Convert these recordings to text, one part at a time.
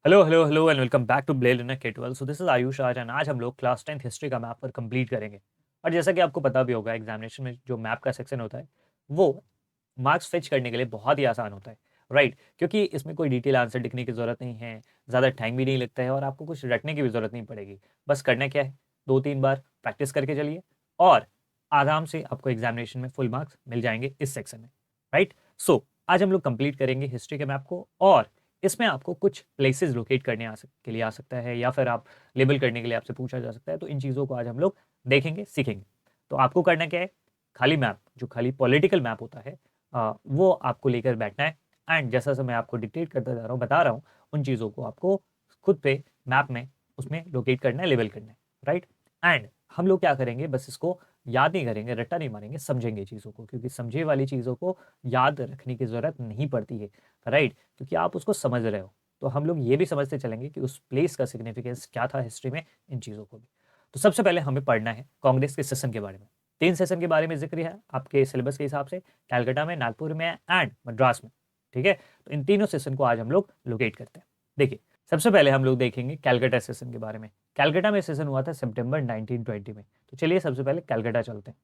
Hello hello hello and welcome back to blade in K12। So this is Ayush आज and आज हम लोग class 10th history का map पर कंप्लीट करेंगे। और जैसा कि आपको पता भी होगा, एग्जामिनेशन में जो मैप का सेक्शन होता है वो मार्क्स फेच करने के लिए बहुत ही आसान होता है, राइट? क्योंकि इसमें कोई डिटेल आंसर लिखने की जरूरत नहीं है, ज़्यादा टाइम भी नहीं लगता है और आपको कुछ रटने की भी जरूरत नहीं पड़ेगी। बस करना क्या है, 2-3 बार प्रैक्टिस करके चलिए और आराम से आपको एग्जामिनेशन में फुल मार्क्स मिल जाएंगे इस सेक्शन में, राइट? सो आज हम लोग कंप्लीट करेंगे हिस्ट्री के मैप को और इसमें आपको कुछ प्लेसेस लोकेट करने के लिए आ सकता है या फिर आप लेबल करने के लिए आपसे पूछा जा सकता है। तो इन चीज़ों को आज हम लोग देखेंगे, सीखेंगे। तो आपको करना क्या है, खाली मैप, जो खाली पॉलिटिकल मैप होता है वो आपको लेकर बैठना है एंड जैसा सा मैं आपको डिक्टेट करता जा रहा हूँ, बता रहा हूँ, उन चीज़ों को आपको खुद पे मैप में उसमें लोकेट करना है, लेबल करना है, राइट? एंड हम लोग क्या करेंगे, बस इसको याद नहीं करेंगे, रट्टा नहीं मारेंगे, समझेंगे चीज़ों को, क्योंकि समझे वाली चीज़ों को याद रखने की ज़रूरत नहीं पड़ती है, राइट? क्योंकि आप उसको समझ रहे हो। तो हम लोग ये भी समझते चलेंगे कि उस प्लेस का सिग्निफिकेंस क्या था हिस्ट्री में, इन चीज़ों को भी। तो सबसे पहले हमें पढ़ना है कांग्रेस के सेशन के बारे में। 3 सेशन के बारे में ज़िक्र है आपके सिलेबस के हिसाब से, कलकत्ता में, नागपुर में एंड मद्रास में, ठीक है? तो इन तीनों सेशन को आज हम लोग लोकेट करते हैं। देखिए, सबसे पहले हम लोग देखेंगे कलकत्ता सेशन के बारे में। कलकत्ता में सेशन हुआ था सितंबर 1920 में। तो चलिए सबसे पहले कलकत्ता चलते हैं।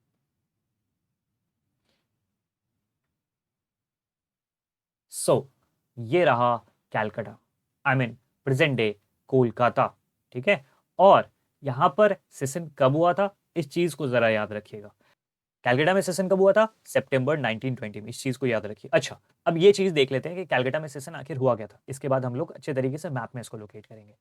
सो ये रहा Calcutta, I mean present day Kolkata, ठीक है? और यहाँ पर सेशन कब हुआ था, इस चीज को जरा याद रखिएगा। कलकत्ता में सेशन कब हुआ था? सितंबर 1920 में। इस चीज को याद रखिए। अच्छा, अब ये चीज देख लेते हैं कि कलकत्ता में सेशन आखिर हुआ क्या था। इसके बाद हम लोग अच्छे तरीके से मैप में इसको लोकेट करेंगे।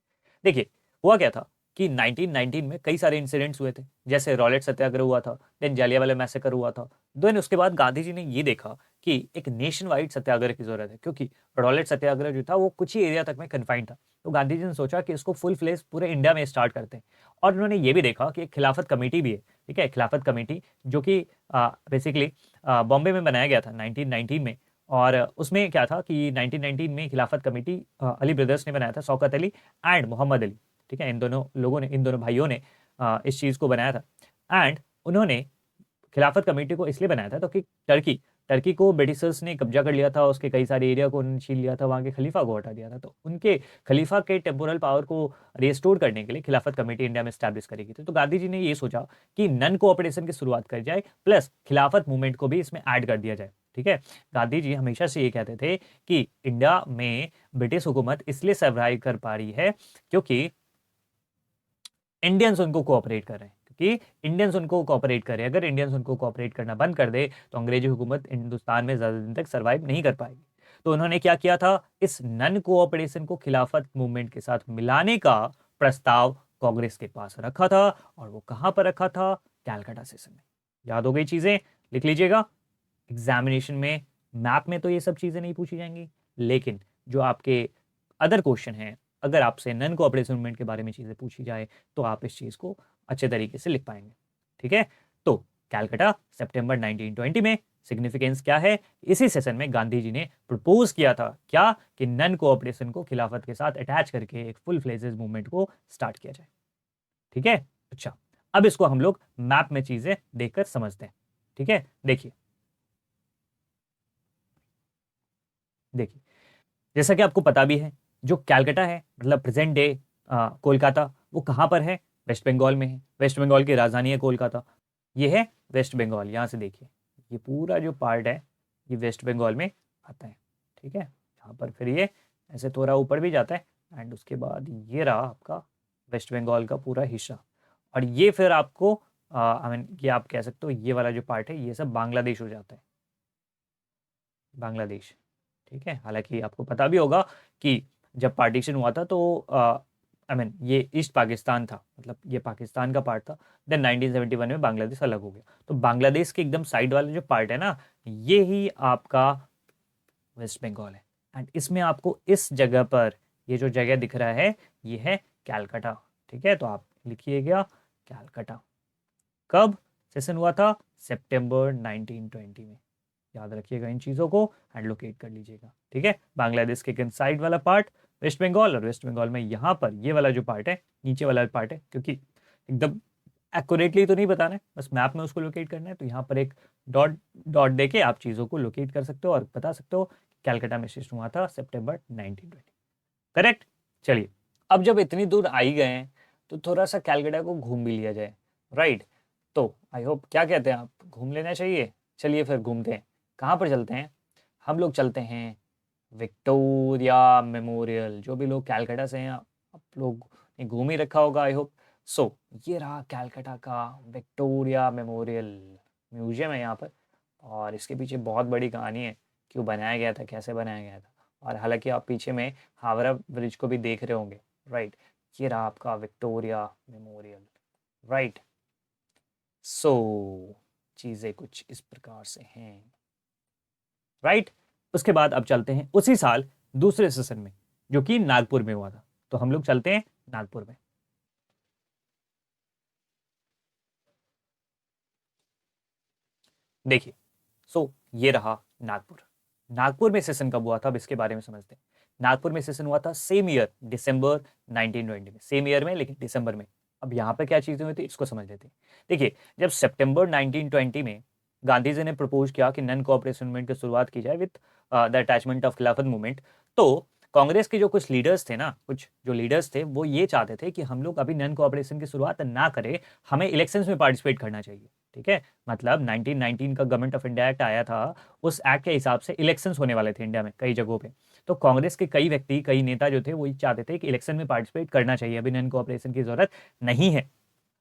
देखिए, हुआ क्या था कि 1919 में कई सारे इंसिडेंट्स हुए थे। जैसे रॉलेट सत्याग्रह हुआ था, देन जालियांवाला मैसेकर हुआ था। देन उसके बाद गांधी जी ने ये देखा कि एक नेशन वाइड सत्याग्रह की जरूरत है, क्योंकि रॉलेट सत्याग्रह जो था वो कुछ ही एरिया तक में कन्फाइंड था। तो गांधी जी ने सोचा कि इसको फुल फ्लेज पूरे इंडिया में स्टार्ट करते हैं। और उन्होंने ये भी देखा कि एक खिलाफत कमेटी भी है, ठीक है? खिलाफत कमेटी जो कि बेसिकली बॉम्बे में बनाया गया था 1919 में। और उसमें क्या था कि 1919 में खिलाफत कमेटी अली ब्रदर्स ने बनाया था, शौकत अली एंड मोहम्मद अली, ठीक है? इन दोनों लोगों ने, इन दोनों भाइयों ने इस चीज़ को बनाया था। एंड उन्होंने खिलाफत कमेटी को इसलिए बनाया था तो कि टर्की टर्की को ब्रिटिशर्स ने कब्जा कर लिया था, उसके कई सारे एरिया को उन्होंने छीन लिया था, वहाँ के खलीफा को हटा दिया था। तो उनके खलीफा के टेम्पोरल पावर को रिस्टोर करने के लिए खिलाफत कमेटी इंडिया में स्टैब्लिश करी गई थी। तो गांधी जी ने ये सोचा कि नन कोऑपरेशन की शुरुआत कर जाए, प्लस खिलाफत मूवमेंट को भी इसमें ऐड कर दिया जाए, ठीक है? गांधी जी हमेशा से ये कहते थे कि इंडिया में ब्रिटिश हुकूमत इसलिए सर्वाइव कर पा रही है क्योंकि इंडियंस उनको कोऑपरेट कर रहे हैं, क्योंकि इंडियंस उनको कोऑपरेट कर रहे हैं। अगर इंडियंस उनको कोऑपरेट करना बंद कर दे तो अंग्रेजी हुकूमत हिंदुस्तान में ज्यादा दिन तक सर्वाइव नहीं कर पाएगी। तो उन्होंने क्या किया था, इस नन कोऑपरेशन को खिलाफत मूवमेंट के साथ मिलाने का प्रस्ताव कांग्रेस के पास रखा था। और वो कहां पर रखा था? कैलकाटा सेशन में। याद हो गई चीजें? लिख लीजिएगा। एग्जामिनेशन में मैप में तो ये सब चीजें नहीं पूछी जाएंगी, लेकिन जो आपके अदर क्वेश्चन हैं, अगर आपसे नन कोऑपरेशन मूवमेंट के बारे में चीजें पूछी जाए तो आप इस चीज को अच्छे तरीके से लिख पाएंगे, ठीक है? तो कैलकाटा सितंबर 1920 में सिग्निफिकेंस क्या है? इसी सेशन में गांधी जी ने प्रपोज किया था क्या, कि नन कोऑपरेशन को खिलाफत के साथ अटैच करके एक फुल फ्लेजेज मूवमेंट को स्टार्ट किया जाए, ठीक है? अच्छा, अब इसको हम लोग मैप में चीजें देखकर समझते हैं, ठीक है? देखिए देखिए, जैसा कि आपको पता भी है, जो कैलकाटा है मतलब प्रेजेंट डे कोलकाता, वो कहाँ पर है? वेस्ट बंगाल में है। वेस्ट बंगाल की राजधानी है कोलकाता। ये है वेस्ट बंगाल। यहाँ से देखिए, ये पूरा जो पार्ट है ये वेस्ट बंगाल में आता है, ठीक है? यहाँ पर फिर ये ऐसे थोड़ा ऊपर भी जाता है एंड उसके बाद ये रहा आपका वेस्ट बंगाल का पूरा हिस्सा। और ये फिर आपको आई मीन ये आप कह सकते हो ये वाला जो पार्ट है ये सब बांग्लादेश हो जाता है, बांग्लादेश, ठीक है? हालांकि आपको पता भी होगा कि जब पार्टीशन हुआ था तो आई मीन ये ईस्ट पाकिस्तान था, मतलब ये पाकिस्तान का पार्ट था। देन 1971 में बांग्लादेश अलग हो गया। तो बांग्लादेश के एकदम साइड वाला जो पार्ट है ना, ये ही आपका वेस्ट बंगाल है। एंड इसमें आपको इस जगह पर ये जो जगह दिख रहा है ये है कैलकाटा, ठीक है? तो आप लिखिएगा कैलकाटा। कब सेशन हुआ था? सितंबर 1920 में। याद रखिएगा इन चीज़ों को एंड लोकेट कर लीजिएगा, ठीक है? बांग्लादेश के साइड वाला पार्ट वेस्ट बंगाल, और वेस्ट बंगाल में यहाँ पर ये वाला जो पार्ट है, नीचे वाला पार्ट है, क्योंकि एकदम एक्यूरेटली तो नहीं बताना है, बस मैप में उसको लोकेट करना है। तो यहाँ पर एक डॉट डॉट देके आप चीज़ों को लोकेट कर सकते हो और बता सकते हो कैलकाटा में शिफ्ट हुआ था सितंबर 1920, करेक्ट? चलिए, अब जब इतनी दूर आ ही गए हैं तो थोड़ा सा कैलकाटा को घूम भी लिया जाए, राइट? तो आई होप, क्या कहते हैं आप, घूम लेना चाहिए? चलिए फिर घूमते हैं। कहाँ पर चलते हैं? हम लोग चलते हैं विक्टोरिया मेमोरियल। जो भी लोग कैलकाटा से हैं, आप लोग ने घूम ही रखा होगा आई होप। सो ये रहा कैलकाटा का विक्टोरिया मेमोरियल म्यूजियम है यहाँ पर, और इसके पीछे बहुत बड़ी कहानी है, क्यों बनाया गया था, कैसे बनाया गया था। और हालांकि आप पीछे में हावड़ा ब्रिज को भी देख रहे होंगे, राइट? ये रहा आपका विक्टोरिया मेमोरियल, राइट? सो चीज़ें कुछ इस प्रकार से हैं, राइट? उसके बाद अब चलते हैं उसी साल दूसरे सेशन में, जो कि नागपुर में हुआ था। तो हम लोग चलते हैं नागपुर में। देखिए, सो ये रहा नागपुर। नागपुर में सेशन कब हुआ था, अब इसके बारे में समझते हैं। नागपुर में सेशन हुआ था सेम ईयर, दिसंबर 1920 में, सेम ईयर में लेकिन दिसंबर में। अब यहाँ पर क्या चीजें हुई थी, इसको समझ लेते हैं। देखिए, जब सितंबर 1920 में गांधी जी ने प्रपोज किया कि नन कोऑपरेशन मूवमेंट की शुरुआत की जाए विद द अटैचमेंट ऑफ खिलाफत मूवमेंट, तो कांग्रेस के जो कुछ लीडर्स थे ना, कुछ जो लीडर्स थे, वो ये चाहते थे कि हम लोग अभी नन कोऑपरेशन की शुरुआत ना करें, हमें इलेक्शंस में पार्टिसिपेट करना चाहिए। ठीक है, मतलब 1919 का गवर्नमेंट ऑफ इंडिया एक्ट आया था, उस एक्ट के हिसाब से इलेक्शंस होने वाले थे इंडिया में कई जगहों पे। तो कांग्रेस के कई व्यक्ति, कई नेता जो थे, वो ये चाहते थे कि इलेक्शन में पार्टिसिपेट करना चाहिए, अभी नन कोऑपरेशन की जरूरत नहीं है,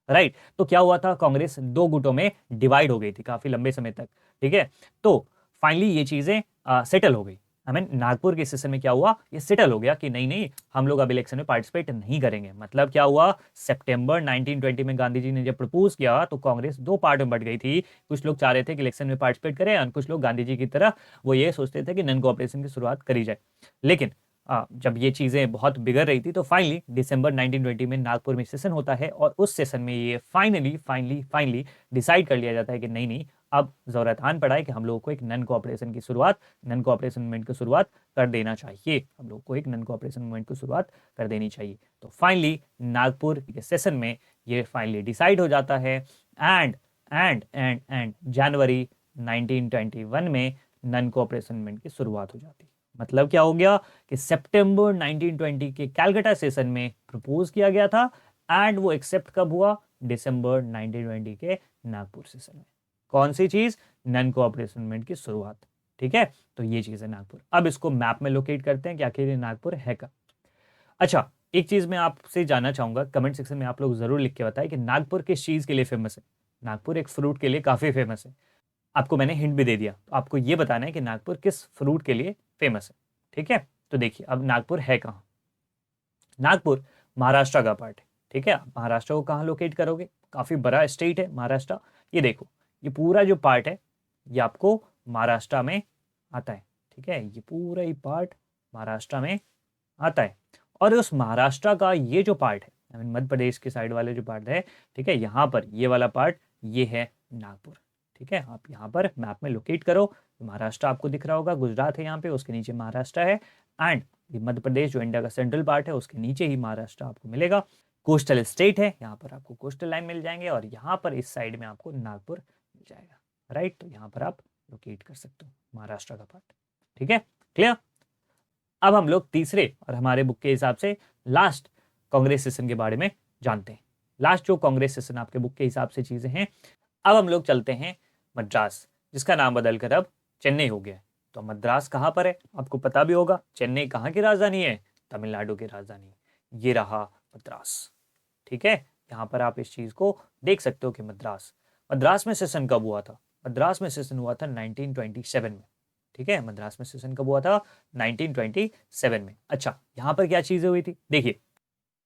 राइट? तो क्या हुआ था, कांग्रेस दो गुटों में डिवाइड हो गई थी काफी लंबे समय तक। ठीक है, तो फाइनली ये चीजें सेटल हो गई। आई मीन नागपुर के सेशन में क्या हुआ, ये सेटल हो गया कि नहीं नहीं, हम लोग अब इलेक्शन में पार्टिसिपेट नहीं करेंगे। मतलब क्या हुआ, सितंबर 1920 में गांधी जी ने जब प्रपोज किया तो कांग्रेस दो पार्ट में बट गई थी। कुछ लोग चाह रहे थे कि इलेक्शन में पार्टिसिपेट करें, और कुछ लोग गांधी जी की तरह वो ये सोचते थे कि नन कोऑपरेशन की शुरुआत करी जाए। लेकिन जब ये चीज़ें बहुत बिगड़ रही थी तो फाइनली दिसंबर 1920 में नागपुर में सेशन होता है, और उस सेशन में ये फाइनली फाइनली फाइनली डिसाइड कर लिया जाता है कि नहीं नहीं, अब जरूरत आन पड़ा है कि हम लोगों को एक नन कोऑपरेशन की शुरुआत, नन कोऑपरेशन मूवमेंट की शुरुआत कर देना चाहिए। हम लोग को एक नन कोऑपरेशन मूवमेंट की शुरुआत कर देनी चाहिए। तो फाइनली नागपुर के सेशन में ये फाइनली डिसाइड हो जाता है, एंड जनवरी 1921 में नन कोऑपरेशन मूवमेंट की शुरुआत हो जाती है। मतलब क्या हो गया कि सितंबर 1920 के कैलकाटा सेशन में प्रपोज किया गया था, एंड वो एक्सेप्ट कब हुआ, दिसंबर 1920 के नागपुर सेशन में। कौन सी चीज, नन कोऑपरेशन मूवमेंट की शुरुआत। ठीक है, तो ये चीज है नागपुर। अब इसको मैप में लोकेट करते हैं कि आखिर ये नागपुर है कब। अच्छा, एक चीज मैं आपसे जानना चाहूंगा, कमेंट सेक्शन में आप लोग जरूर लिख के बताएं कि नागपुर किस चीज के लिए फेमस है। नागपुर एक फ्रूट के लिए काफी फेमस है। आपको मैंने हिंट भी दे दिया, तो आपको ये बताना है कि नागपुर किस फ्रूट के लिए फेमस है। ठीक है, तो देखिए अब नागपुर है कहाँ। नागपुर महाराष्ट्र का पार्ट है। ठीक है, आप महाराष्ट्र को कहाँ लोकेट करोगे, काफी बड़ा स्टेट है महाराष्ट्र। ये देखो, ये पूरा जो पार्ट है ये आपको महाराष्ट्र में आता है। ठीक है, ये पूरा ही पार्ट महाराष्ट्र में आता है। और उस महाराष्ट्र का ये जो पार्ट है, आई मीन मध्य प्रदेश के साइड वाले जो पार्ट है, ठीक है, यहाँ पर ये वाला पार्ट, ये है नागपुर। ठीक है, आप यहाँ पर मैप में लोकेट करो, महाराष्ट्र आपको दिख रहा होगा, गुजरात है यहाँ पे, उसके नीचे महाराष्ट्र है, एंड ये मध्य प्रदेश जो इंडिया का सेंट्रल पार्ट है, उसके नीचे ही महाराष्ट्र आपको मिलेगा। कोस्टल स्टेट है, यहाँ पर आपको कोस्टल लाइन मिल जाएंगे, और यहाँ पर इस साइड में आपको नागपुर मिल जाएगा, राइट? तो यहाँ पर आप लोकेट कर सकते हो महाराष्ट्र का पार्ट। ठीक है, क्लियर? अब हम लोग तीसरे और हमारे बुक के हिसाब से लास्ट कांग्रेस सेशन के बारे में जानते हैं। लास्ट जो कांग्रेस सेशन आपके बुक के हिसाब से चीजें हैं। अब हम लोग चलते हैं मद्रास, जिसका नाम बदलकर अब चेन्नई हो गया है। तो मद्रास कहाँ पर है, आपको पता भी होगा। चेन्नई कहाँ की राजधानी है, तमिलनाडु की राजधानी। ये रहा मद्रास। ठीक है, यहाँ पर आप इस चीज को देख सकते हो कि मद्रास, मद्रास में सेशन कब हुआ था। मद्रास में सेशन हुआ था 1927 में। ठीक है, मद्रास में सेशन कब हुआ था, 1927 में। अच्छा, यहाँ पर क्या चीजें हुई थी, देखिए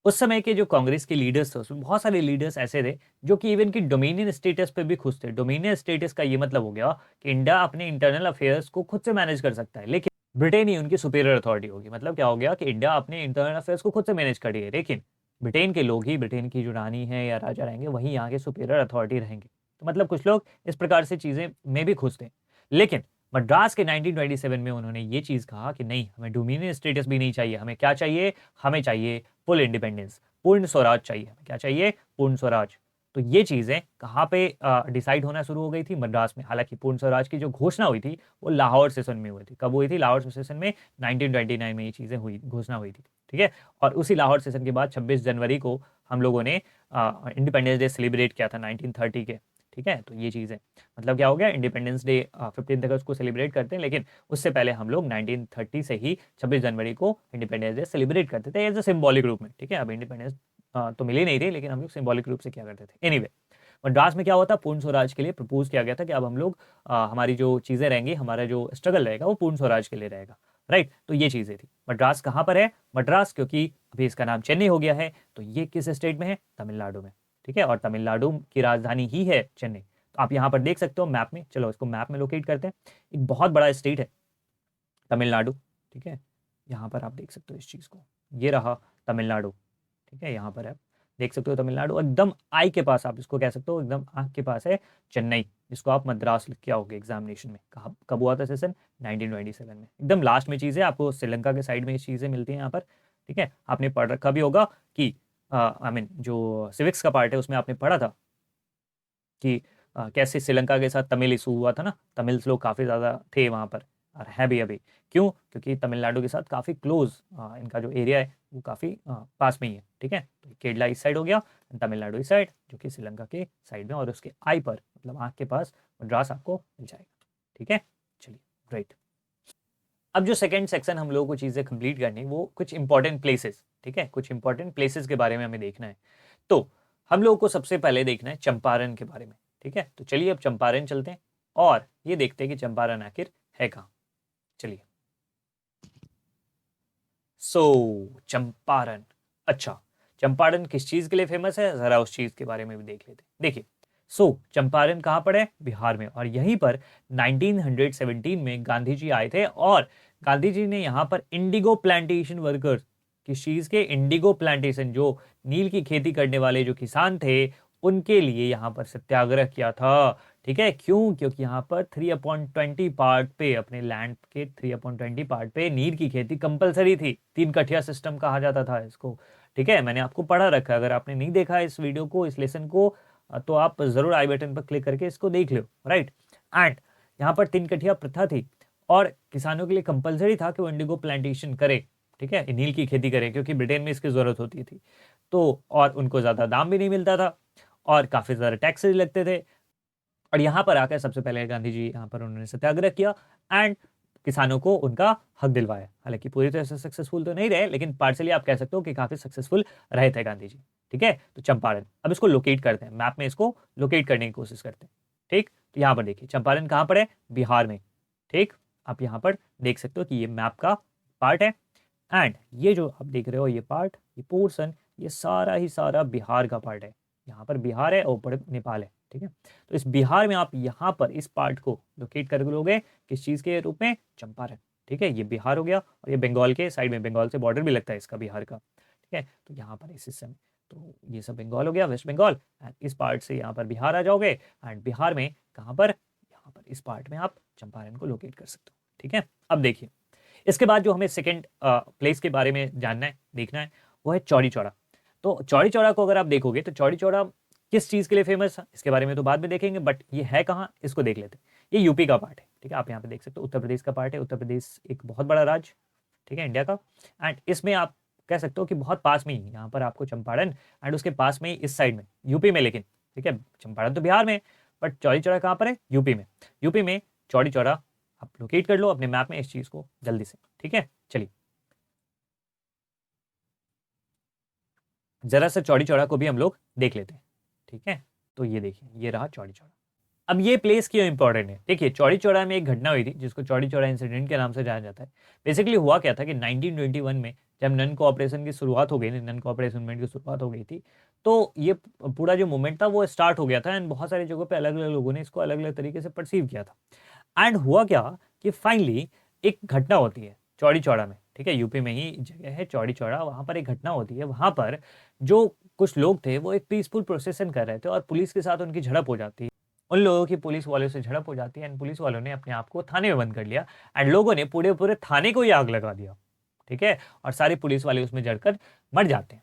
उस समय के जो कांग्रेस के लीडर्स थे, उसमें बहुत सारे लीडर्स ऐसे थे जो कि इवन की डोमिनियन स्टेटस पे भी खुश थे। डोमिनियन स्टेटस का ये मतलब हो गया कि इंडिया अपने इंटरनल अफेयर्स को खुद से मैनेज कर सकता है, लेकिन ब्रिटेन ही उनकी सुपीरियर अथॉरिटी होगी। मतलब क्या हो गया कि इंडिया अपने इंटरनल अफेयर्स को खुद से मैनेज करिए, लेकिन ब्रिटेन के लोग ही, ब्रिटेन की जो रानी है या राजा रहेंगे, वही यहाँ के सुपीरियर अथॉरिटी रहेंगे। तो मतलब कुछ लोग इस प्रकार से चीजें में भी खुश थे। लेकिन मद्रास के 1927 में उन्होंने ये चीज कहा कि नहीं, हमें डोमिनियन स्टेटस भी नहीं चाहिए, हमें क्या चाहिए, हमें चाहिए फुल इंडिपेंडेंस, पूर्ण स्वराज चाहिए। हमें क्या चाहिए, पूर्ण स्वराज। तो ये चीजें कहाँ पे डिसाइड होना शुरू हो गई थी, मद्रास में। हालांकि पूर्ण स्वराज की जो घोषणा हुई थी वो लाहौर सेशन में हुई थी। कब हुई थी, लाहौर सेशन में 1929 में ये चीजें हुई, घोषणा हुई थी। ठीक है। और उसी लाहौर सेशन के बाद 26 जनवरी को हम लोगों ने इंडिपेंडेंस डे सेलिब्रेट किया था 1930 के, ठीक है। तो ये चीज़ है, मतलब क्या हो गया, इंडिपेंडेंस डे 15 अगस्त को सेलिब्रेट करते हैं, लेकिन उससे पहले हम लोग 1930 से ही 26 जनवरी को इंडिपेंडेंस डे सेलिब्रेट करते थे एज अ सिम्बॉलिक रूप में, ठीक है। अब इंडिपेंडेंस तो मिली नहीं थी, लेकिन हम लोग सिम्बॉलिक रूप से क्या करते थे। एनीवे, मद्रास में क्या हुआ था, पूर्ण स्वराज के लिए प्रपोज किया गया था कि अब हम लोग हमारी जो चीज़ें रहेंगी, हमारा जो स्ट्रगल रहेगा वो पूर्ण स्वराज के लिए रहेगा, राइट। तो ये चीज़ें थी। मद्रास कहाँ पर है, मद्रास क्योंकि अभी इसका नाम चेन्नई हो गया है, तो ये किस स्टेट में है, तमिलनाडु में, ठीक है। और तमिलनाडु की राजधानी ही है चेन्नई। तो आप यहाँ पर देख सकते हो मैप में, चलो इसको मैप में लोकेट करते हैं। एक बहुत बड़ा स्टेट है तमिलनाडु, ठीक है। यहाँ पर आप देख सकते हो इस चीज़ को, ये रहा तमिलनाडु, ठीक है। यहाँ पर आप देख सकते हो तमिलनाडु एकदम आई के पास, आप इसको कह सकते हो एकदम आँख के पास है चेन्नई, जिसको आप मद्रास लिख के आओगे एग्जामिनेशन में। कब हुआ था सेशन, 1927 में। एकदम लास्ट में चीज़ है, आपको श्रीलंका के साइड में ये चीज़ें मिलती हैं यहाँ पर, ठीक है। आपने पढ़ रखा भी होगा कि आई मीन जो सिविक्स का पार्ट है उसमें आपने पढ़ा था कि कैसे श्रीलंका के साथ तमिल इशू हुआ था ना, तमिल्स लोग काफ़ी ज़्यादा थे वहाँ पर, और है भी अभी। क्यों, क्योंकि तमिलनाडु के साथ काफ़ी क्लोज इनका जो एरिया है वो काफ़ी पास में ही है, ठीक है। तो केरला इस साइड हो गया, तमिलनाडु इस साइड, जो कि श्रीलंका के साइड में, और उसके आई पर मतलब आँख के पास मद्रास आपको मिल जाएगा, ठीक है। चलिए, ग्रेट। अब जो सेकंड सेक्शन हम लोगों को चीज़ें कंप्लीट करनी, वो कुछ इंपॉर्टेंट प्लेसेस, ठीक है, कुछ इंपॉर्टेंट प्लेसेस के बारे में हमें देखना है। तो हम लोगों को सबसे पहले देखना है चंपारण के बारे में, ठीक है। तो चलिए अब चंपारण चलते हैं और ये देखते हैं कि चंपारण आखिर है कहाँ। चलिए, चंपारण, अच्छा, चंपारण किस चीज़ के लिए फेमस है, ज़रा उस चीज़ के बारे में भी देख लेते हैं। देखिए, चंपारण कहाँ पर है, बिहार में, और यहीं पर 1917 में गांधी जी आए थे, और गांधी जी ने यहाँ पर इंडिगो प्लांटेशन वर्कर्स, किस चीज़ के, इंडिगो प्लांटेशन, जो नील की खेती करने वाले जो किसान थे उनके लिए यहाँ पर सत्याग्रह किया था, ठीक है। क्यों, क्योंकि यहाँ पर 3/20 पार्ट पे, अपने लैंड के 3/20 पार्ट पे नील की खेती कंपलसरी थी। 3 कठिया सिस्टम कहा जाता था इसको, ठीक है। मैंने आपको पढ़ा रखा है, अगर आपने नहीं देखा इस वीडियो को, इस लेसन को, तो आप जरूर आई बटन पर क्लिक करके इसको देख लो, राइट। एंड यहाँ पर 3 कठिया प्रथा थी, और किसानों के लिए कंपलसरी था कि वो इंडिगो प्लांटेशन करे, ठीक है, नील की खेती करें, क्योंकि ब्रिटेन में इसकी जरूरत होती थी। तो और उनको ज्यादा दाम भी नहीं मिलता था, और काफी ज्यादा टैक्सेस लगते थे। और यहाँ पर आकर सबसे पहले गांधी जी यहाँ पर उन्होंने सत्याग्रह किया एंड किसानों को उनका हक दिलवाया। हालांकि पूरी तरह से सक्सेसफुल तो नहीं रहे, लेकिन पार्शली आप कह सकते हो कि काफी सक्सेसफुल रहे थे गांधी जी, ठीक है। तो चंपारण, अब इसको लोकेट करते हैं, मैप में इसको लोकेट करने की कोशिश करते हैं, ठीक। तो यहाँ पर देखिए चंपारण कहाँ पर है, बिहार में, ठीक। आप यहाँ पर देख सकते हो कि ये मैप का पार्ट है, एंड ये जो आप देख रहे हो ये पार्ट, ये पोर्शन, ये सारा ही सारा बिहार का पार्ट है। यहाँ पर बिहार है और ऊपर नेपाल है, ठीक है। तो इस बिहार में आप यहाँ पर इस पार्ट को लोकेट कर लोगे किस चीज़ के रूप में, चंपारण, ठीक है। ये बिहार हो गया, और ये बंगाल के साइड में, बंगाल से बॉर्डर भी लगता है इसका बिहार का, ठीक है। तो यहाँ पर इस हिस्से में, तो ये सब बंगाल हो गया, वेस्ट बंगाल, एंड इस पार्ट से यहाँ पर बिहार आ जाओगे, एंड बिहार में कहाँ पर, यहाँ पर इस पार्ट में आप चंपारण को लोकेट कर सकते हो, ठीक है। अब देखिए, इसके बाद जो हमें सेकंड प्लेस के बारे में जानना है, देखना है, वो है चौड़ी चौड़ा। तो चौड़ी चौड़ा को अगर आप देखोगे तो चौड़ी चौड़ा किस चीज़ के लिए फेमस है, इसके बारे में तो बाद में देखेंगे, बट ये है कहाँ, इसको देख लेते हैं। ये यूपी का पार्ट है, ठीक है। आप यहाँ पे देख सकते हो उत्तर प्रदेश का पार्ट है, उत्तर प्रदेश एक बहुत बड़ा राज्य, ठीक है, इंडिया का। एंड इसमें आप कह सकते हो कि बहुत पास में ही यहाँ पर आपको चंपारण, एंड उसके पास में ही इस साइड में यूपी में, लेकिन ठीक है, चंपारण तो बिहार में, बट चौड़ी चौड़ा कहाँ पर है, यूपी में। यूपी में चौड़ी चौड़ा आप लोकेट कर लो अपने मैप में इस चीज़ को जल्दी से, ठीक है। चलिए, जरा सा चौड़ी चौड़ा को भी हम लोग देख लेते हैं, ठीक है। तो ये देखिए, ये रहा चौड़ी चौड़ा। अब ये प्लेस क्यों इंपॉर्टेंट है, देखिए चौड़ी चौड़ा में एक घटना हुई थी जिसको चौड़ी चौड़ा इंसिडेंट के नाम से जाना जाता है। बेसिकली हुआ क्या था कि 1921 में जब नन कोऑपरेशन की शुरुआत हो गई, नन कोऑपरेशन मूवमेंट की शुरुआत हो गई थी, तो ये पूरा जो मूवमेंट था वो स्टार्ट हो गया था, एंड बहुत सारी जगहों पे अलग अलग लोगों ने इसको अलग अलग तरीके से परसीव किया था। एंड हुआ क्या कि फाइनली एक घटना होती है चौड़ी चौड़ा में, ठीक है, यूपी में ही जगह है चौड़ी चौड़ा, वहां पर एक घटना होती है। वहां पर जो कुछ लोग थे वो एक पीसफुल प्रोसेसन कर रहे थे, और पुलिस के साथ उनकी झड़प हो जाती है। उन लोगों की पुलिस वालों से झड़प हो जाती है, एंड पुलिस वालों ने अपने आप को थाने में बंद कर लिया, एंड लोगों ने पूरे पूरे थाने को ही आग लगा दिया, ठीक है। और सारे पुलिस वाले उसमें जड़कर मर जाते हैं।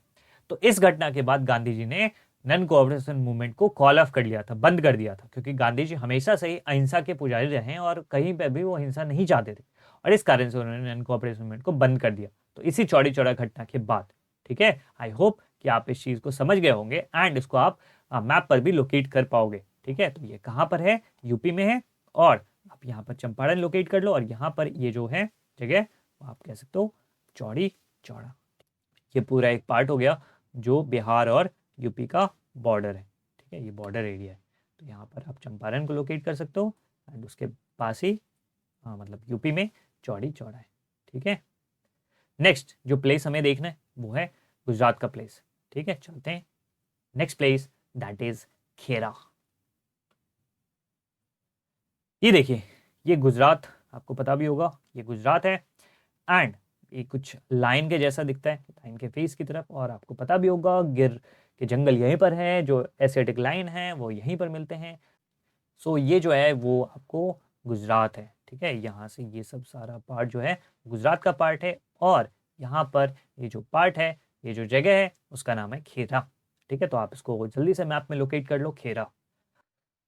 तो इस घटना के बाद गांधी जी ने नन कोऑपरेशन मूवमेंट को कॉल ऑफ कर लिया था, बंद कर दिया था, क्योंकि गांधी जी हमेशा से ही अहिंसा के पुजारी रहे हैं और कहीं पर भी वो हिंसा नहीं चाहते थे, और इस कारण से उन्होंने नन कोऑपरेशन मूवमेंट को बंद कर दिया, तो इसी चौड़ी चौड़ा घटना के बाद, ठीक है। आई होप कि आप इस चीज को समझ गए होंगे एंड इसको आप मैप पर भी लोकेट कर पाओगे, ठीक है। तो ये कहाँ पर है, यूपी में है, और आप यहाँ पर चंपारण लोकेट कर लो, और यहाँ पर ये जो है जगह आप कह सकते हो चौड़ी चौड़ा। ये पूरा एक पार्ट हो गया जो बिहार और यूपी का बॉर्डर है, ठीक है, ये बॉर्डर एरिया है। तो यहाँ पर आप चंपारण को लोकेट कर सकते हो एंड उसके पास ही मतलब यूपी में चौड़ी चौड़ा है, ठीक है। नेक्स्ट जो प्लेस हमें देखना है वो है गुजरात का प्लेस, ठीक है। चलते हैं नेक्स्ट प्लेस, दैट इज खेरा। ये देखिए, ये गुजरात, आपको पता भी होगा ये गुजरात है एंड ये कुछ लाइन के जैसा दिखता है, लाइन के फेस की तरफ, और आपको पता भी होगा गिर के जंगल यहीं पर है, जो एशियाटिक लाइन है वो यहीं पर मिलते हैं। सो ये जो है वो आपको गुजरात है, ठीक है। यहाँ से ये सब सारा पार्ट जो है गुजरात का पार्ट है, और यहाँ पर ये जो पार्ट है, ये जो जगह है उसका नाम है खेरा, ठीक है। तो आप इसको जल्दी से मैप में लोकेट कर लो, खेरा।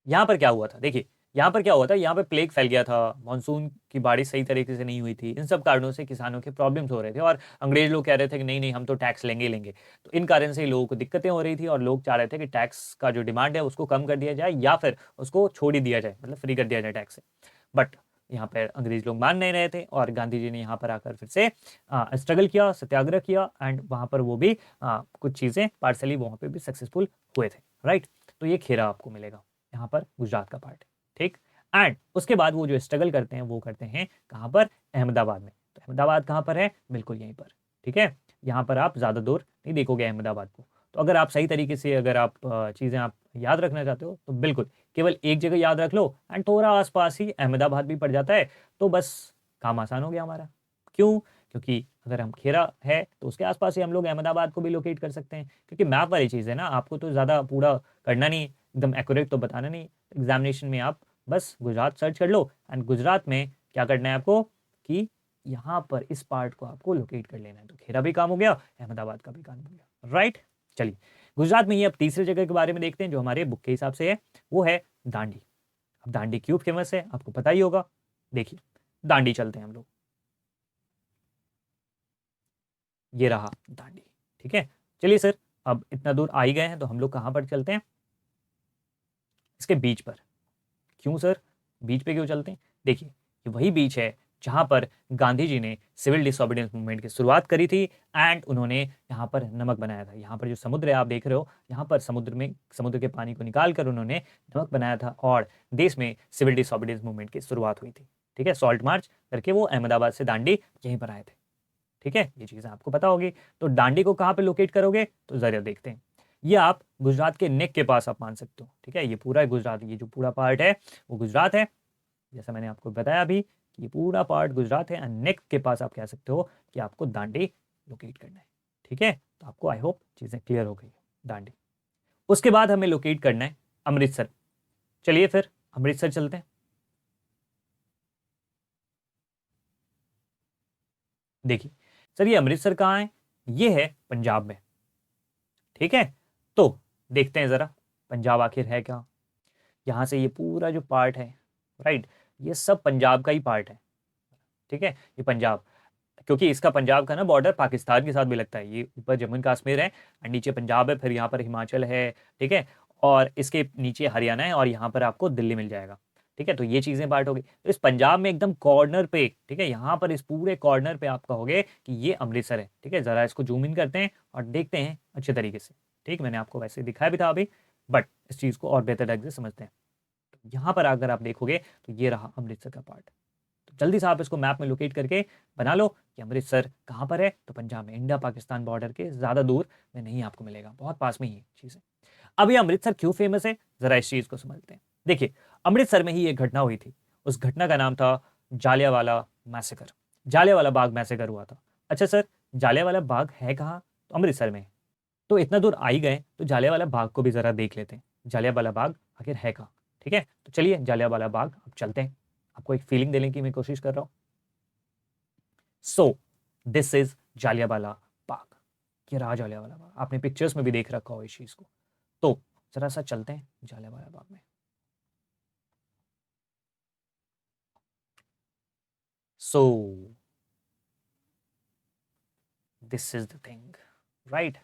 यहाँ पर क्या हुआ था, देखिए यहाँ पर क्या हुआ था, यहाँ पे प्लेग फैल गया था, मानसून की बारिश सही तरीके से नहीं हुई थी, इन सब कारणों से किसानों के प्रॉब्लम्स हो रहे थे, और अंग्रेज लोग कह रहे थे कि नहीं नहीं हम तो टैक्स लेंगे ही लेंगे। तो इन कारण से लोगों को दिक्कतें हो रही थी, और लोग चाह रहे थे कि टैक्स का जो डिमांड है उसको कम कर दिया जाए, या फिर उसको छोड़ ही दिया जाए, मतलब फ्री कर दिया जाए टैक्स से। बट यहाँ पर अंग्रेज लोग मान नहीं रहे थे, और गांधी जी ने यहाँ पर आकर फिर से स्ट्रगल किया, सत्याग्रह किया, एंड वहाँ पर वो भी कुछ चीज़ें पार्सली वहाँ पे भी सक्सेसफुल हुए थे, राइट। तो ये खेरा आपको मिलेगा यहाँ पर, गुजरात का पार्ट है, ठीक। एंड उसके बाद वो जो स्ट्रगल करते हैं वो करते हैं कहाँ पर, अहमदाबाद में। तो अहमदाबाद कहाँ पर है, बिल्कुल यहीं पर, ठीक है। यहाँ पर आप ज़्यादा दूर नहीं देखोगे अहमदाबाद को। तो अगर आप सही तरीके से अगर आप चीज़ें आप याद रखना चाहते हो तो बिल्कुल केवल एक जगह याद रख लो, एंड थोड़ा आसपास ही अहमदाबाद भी पड़ जाता है, तो बस काम आसान हो गया हमारा। क्यों, क्योंकि अगर हम खेरा है तो उसके आसपास ही हम लोग अहमदाबाद को भी लोकेट कर सकते हैं, क्योंकि मैप वाली चीज़ है ना, आपको तो ज़्यादा पूरा करना नहीं, एकदम एक्यूरेट तो बताना नहीं। एग्जामिनेशन में आप बस गुजरात सर्च कर लो, एंड गुजरात में क्या करना है आपको कि यहाँ पर इस पार्ट को आपको लोकेट कर लेना है। तो खेरा भी काम हो गया, अहमदाबाद का भी काम हो गया, राइट। चलिए गुजरात में ही अब तीसरे जगह के बारे में देखते हैं जो हमारे बुक के हिसाब से है, वो है दांडी। अब दांडी क्यों फेमस है आपको पता ही होगा, देखिए दांडी चलते हैं हम लोग, ये रहा दांडी, ठीक है। चलिए सर, अब इतना दूर आ ही गए हैं तो हम लोग कहाँ पर चलते हैं, इसके बीच पर। क्यों सर, बीच पे क्यों चलते हैं, देखिए ये वही बीच है जहां पर गांधी जी ने सिविल डिसोबीडियंस मूवमेंट की शुरुआत करी थी, एंड उन्होंने यहाँ पर नमक बनाया था। यहाँ पर जो समुद्र है आप देख रहे हो, यहाँ पर समुद्र के पानी को निकाल कर उन्होंने नमक बनाया था, और देश में सिविल डिसोबीडियंस मूवमेंट की शुरुआत हुई थी, ठीक है। सॉल्ट मार्च करके वो अहमदाबाद से दांडी यहीं पर आए थे, ठीक है। ये चीज़ आपको पता होगी। तो दांडी को कहाँ पे लोकेट करोगे, तो जरा देखते हैं। ये आप गुजरात के नेक के पास आप मान सकते हो, ठीक है। ये पूरा गुजरात, ये जो पूरा पार्ट है वो गुजरात है, जैसा मैंने आपको बताया अभी कि ये पूरा पार्ट गुजरात है, एंड नेक के पास आप कह सकते हो कि आपको दांडी लोकेट करना है, ठीक है। तो आपको आई होप चीज़ें क्लियर हो गई, दांडी। उसके बाद हमें लोकेट करना है अमृतसर। चलिए फिर अमृतसर चलते हैं। देखिए सर, ये अमृतसर कहाँ है, ये है पंजाब में, ठीक है। तो देखते हैं ज़रा पंजाब आखिर है क्या। यहाँ से ये पूरा जो पार्ट है, राइट, ये सब पंजाब का ही पार्ट है, ठीक है। ये पंजाब, क्योंकि इसका पंजाब का ना बॉर्डर पाकिस्तान के साथ भी लगता है, ये ऊपर जम्मू कश्मीर है और नीचे पंजाब है, फिर यहाँ पर हिमाचल है, ठीक है, और इसके नीचे हरियाणा है, और यहाँ पर आपको दिल्ली मिल जाएगा, ठीक है। तो ये चीज़ें पार्ट हो गई। तो इस पंजाब में एकदम कॉर्नर पे, ठीक है, यहाँ पर इस पूरे कॉर्नर पे आप कहोगे कि ये अमृतसर है, ठीक है। ज़रा इसको जूम इन करते हैं और देखते हैं अच्छे तरीके से, ठीक। मैंने आपको वैसे दिखाया भी था अभी, बट इस चीज़ को और बेहतर ढंग से समझते हैं। तो यहाँ पर अगर आप देखोगे तो ये रहा अमृतसर का पार्ट। तो जल्दी से आप इसको मैप में लोकेट करके बना लो कि अमृतसर कहाँ पर है, तो पंजाब में, इंडिया पाकिस्तान बॉर्डर के ज़्यादा दूर में नहीं आपको मिलेगा, बहुत पास में ही चीज़ है। अब ये अमृतसर क्यों फेमस है, ज़रा इस चीज़ को समझते हैं। देखिए अमृतसर में ही एक घटना हुई थी, उस घटना का नाम था जालियांवाला मैसेकर। जालियांवाला बाग मैसेकर हुआ था। अच्छा सर, जालियांवाला बाग है कहाँ, तो अमृतसर में है। तो इतना दूर आ ही गए तो जालियांवाला बाग को भी ज़रा देख लेते हैं, जालियांवाला बाग आखिर है कहाँ, ठीक है। तो चलिए जालियांवाला बाग अब चलते हैं, आपको एक फीलिंग देने की मैं कोशिश कर रहा हूँ। सो दिस इज जालियांवाला बाग, ये रहा जालियांवाला बाग, आपने पिक्चर्स में भी देख रखा हो इस चीज़ को। तो जरा सा चलते हैं जालियांवाला बाग में। सो this is the thing, right.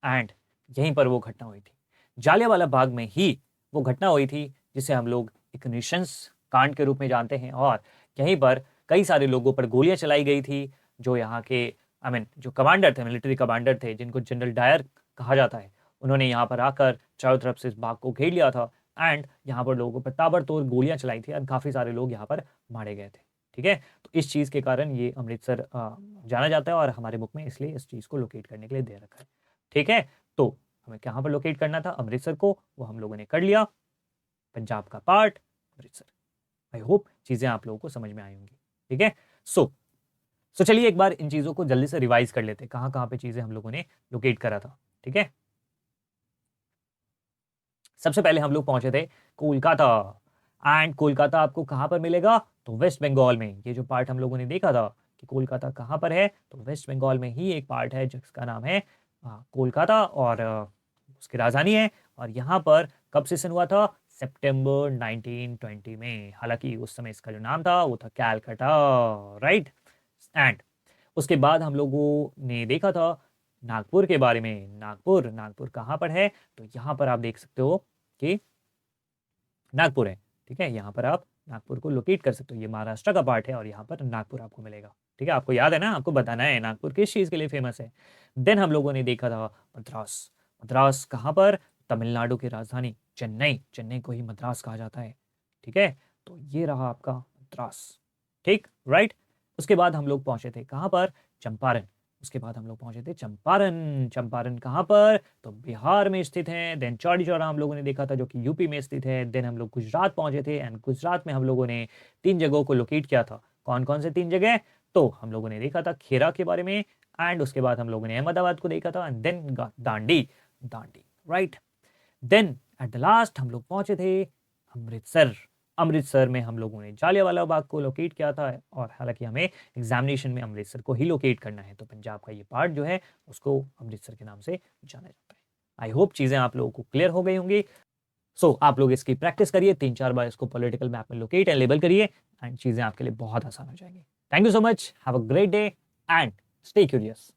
And यहीं पर वो घटना हुई थी, जालियांवाला बाग में ही वो घटना हुई थी जिसे हम लोग एक नृशंस कांड के रूप में जानते हैं। और यहीं पर कई सारे लोगों पर गोलियां चलाई गई थी, जो यहाँ के जो कमांडर थे, मिलिट्री कमांडर थे, जिनको जनरल डायर कहा जाता है, उन्होंने यहाँ पर आकर चारों तरफ से इस बाग को घेर लिया था एंड यहाँ पर लोगों पर ताबड़तोड़ गोलियां चलाई थी और काफ़ी सारे लोग यहाँ पर मारे गए थे। ठीक है, तो इस चीज़ के कारण ये अमृतसर जाना जाता है और हमारे बुक में इसलिए इस चीज़ को लोकेट करने के लिए दे रखा है। ठीक है, तो हमें कहाँ पर लोकेट करना था, अमृतसर को, वो हम लोगों ने कर लिया। पंजाब का पार्ट अमृतसर। आई होप चीज़ें आप लोगों को समझ में आई होंगी। ठीक है, सो चलिए एक बार इन चीज़ों को जल्दी से रिवाइज कर लेते हैं, कहाँ कहाँ पे चीज़ें हम लोगों ने लोकेट करा था। ठीक है, सबसे पहले हम लोग पहुंचे थे कोलकाता। एंड कोलकाता आपको कहां पर मिलेगा, तो वेस्ट बंगाल में। ये जो पार्ट हम लोगों ने देखा था कि कोलकाता कहां पर है, तो वेस्ट बंगाल में ही एक पार्ट है जिसका नाम है कोलकाता, और उसकी राजधानी है। और यहाँ पर कब सेशन हुआ था, सितंबर 1920 में। हालांकि उस समय इसका जो नाम था वो था कैलकाटा, राइट। एंड उसके बाद हम लोगों ने देखा था नागपुर के बारे में। नागपुर, नागपुर कहाँ पर है, तो यहाँ पर आप देख सकते हो कि नागपुर है। ठीक है, यहाँ पर आप नागपुर को लोकेट कर सकते हो, ये महाराष्ट्र का पार्ट है और यहाँ पर नागपुर आपको मिलेगा। ठीक है, आपको याद है ना, आपको बताना है नागपुर किस चीज़ के लिए फेमस है। देन हम लोगों ने देखा था मद्रास। मद्रास कहाँ पर, तमिलनाडु की राजधानी चेन्नई, चेन्नई को ही मद्रास कहा जाता है। ठीक है, तो ये रहा आपका मद्रास। ठीक, राइट। उसके बाद हम लोग पहुंचे थे कहाँ पर, चंपारण। उसके बाद हम लोग पहुंचे थे चंपारण। चंपारण कहाँ पर, तो बिहार में स्थित है। देन चौड़ी चौरा हम लोगों ने देखा था जो कि यूपी में स्थित है। देन हम लोग गुजरात पहुंचे थे एंड गुजरात में हम लोगों ने 3 जगहों को लोकेट किया था। कौन कौन से 3 जगह, तो हम लोगों ने देखा था खेरा के बारे में, एंड उसके बाद हम लोगों ने अहमदाबाद को देखा था, and then Dandi, Dandi, right. Then at the last हम लोग पहुंचे थे अमृतसर। अमृतसर में हम लोगों ने जालियांवाला बाग को लोकेट किया था, और हालांकि हमें एग्जामिनेशन में अमृतसर को ही लोकेट करना है, तो पंजाब का ये पार्ट जो है उसको अमृतसर के नाम से जाना जाता है। आई होप चीज़ें आप लोगों को क्लियर हो गई होंगी। आप लोग इसकी प्रैक्टिस करिए, 3-4 बार इसको पॉलिटिकल मैप में लोकेट एंड लेबल करिए, एंड चीज़ें आपके लिए बहुत आसान हो जाएंगी। Thank you so much, have a great day and stay curious.